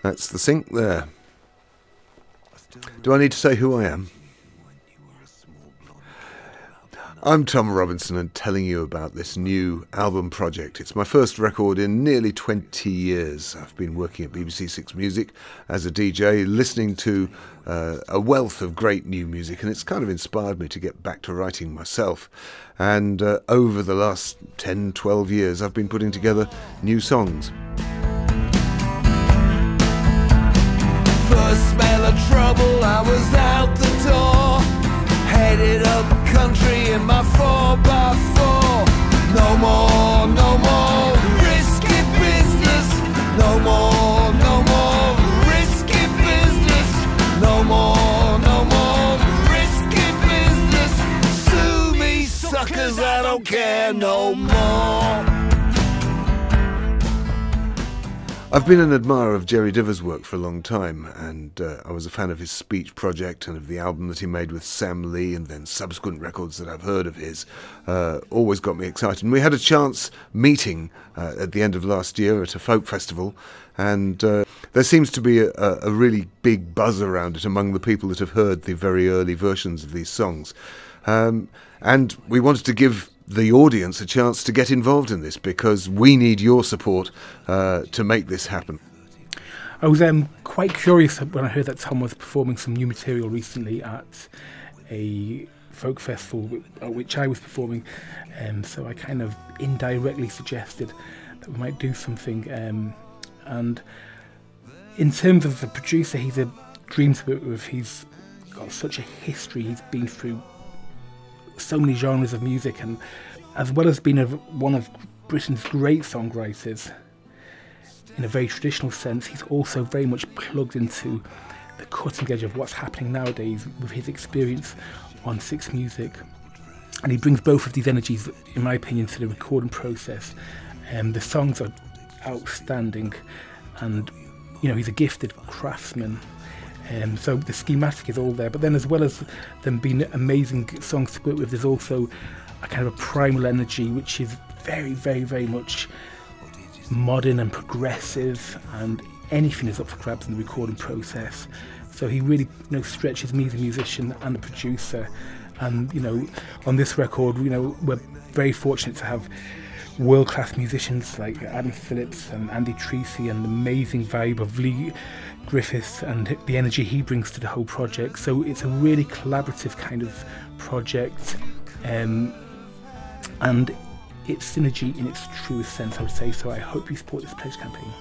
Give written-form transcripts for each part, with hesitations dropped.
That's the sync there. Do I need to say who I am? I'm Tom Robinson and telling you about this new album project. It's my first record in nearly 20 years. I've been working at BBC Six Music as a DJ, listening to a wealth of great new music, and it's kind of inspired me to get back to writing myself. And over the last 10, 12 years, I've been putting together new songs. First smell of trouble, I was out the door, headed up country in my 4x4. No more, no more risky business. No more, no more risky business. No more, no more risky business. Sue me, suckers, I don't care no more. I've been an admirer of Jerry Divers' work for a long time, and I was a fan of his Speech project and of the album that he made with Sam Lee, and then subsequent records that I've heard of his. Always got me excited. And we had a chance meeting at the end of last year at a folk festival, and there seems to be a really big buzz around it among the people that have heard the very early versions of these songs. And we wanted to give the audience a chance to get involved in this, because we need your support to make this happen. I was quite curious when I heard that Tom was performing some new material recently at a folk festival at which I was performing, so I kind of indirectly suggested that we might do something. And in terms of the producer, he's a dream to work with. He's got such a history. He's been through so many genres of music, and as well as being one of Britain's great songwriters in a very traditional sense, he's also very much plugged into the cutting edge of what's happening nowadays with his experience on Six Music, and he brings both of these energies, in my opinion, to the recording process. The songs are outstanding, and he's a gifted craftsman. So the schematic is all there, but then as well as them being amazing songs to work with, there's also a kind of a primal energy which is very, very, very much modern and progressive, and anything is up for grabs in the recording process. So he really stretches me, the musician and the producer. And on this record, we're very fortunate to have world-class musicians like Adam Phillips and Andy Treacy, and the amazing vibe of Lee Griffiths and the energy he brings to the whole project. So it's a really collaborative kind of project, and it's synergy in its truest sense, I would say. So I hope you support this pledge campaign.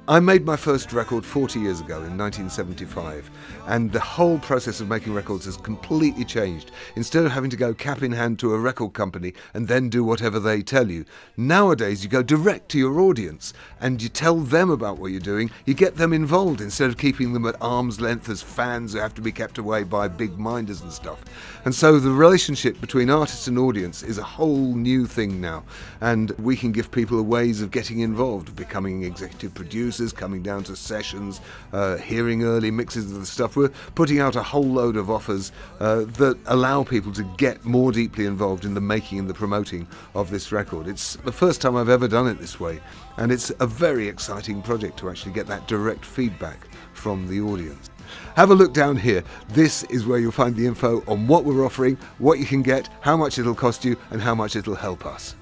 I made my first record 40 years ago in 1975, and the whole process of making records has completely changed. Instead of having to go cap in hand to a record company and then do whatever they tell you, nowadays you go direct to your audience and you tell them about what you're doing. You get them involved instead of keeping them at arm's length as fans who have to be kept away by big minders and stuff. And so the relationship between artist and audience is a whole new thing now, and we can give people ways of getting involved, becoming executive producers, coming down to sessions, hearing early mixes of the stuff. We're putting out a whole load of offers that allow people to get more deeply involved in the making and the promoting of this record. It's the first time I've ever done it this way, and it's a very exciting project to actually get that direct feedback from the audience. Have a look down here. This is where you'll find the info on what we're offering, what you can get, how much it'll cost you, and how much it'll help us.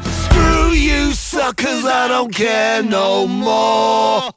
Screw you, suckers, I don't care no more.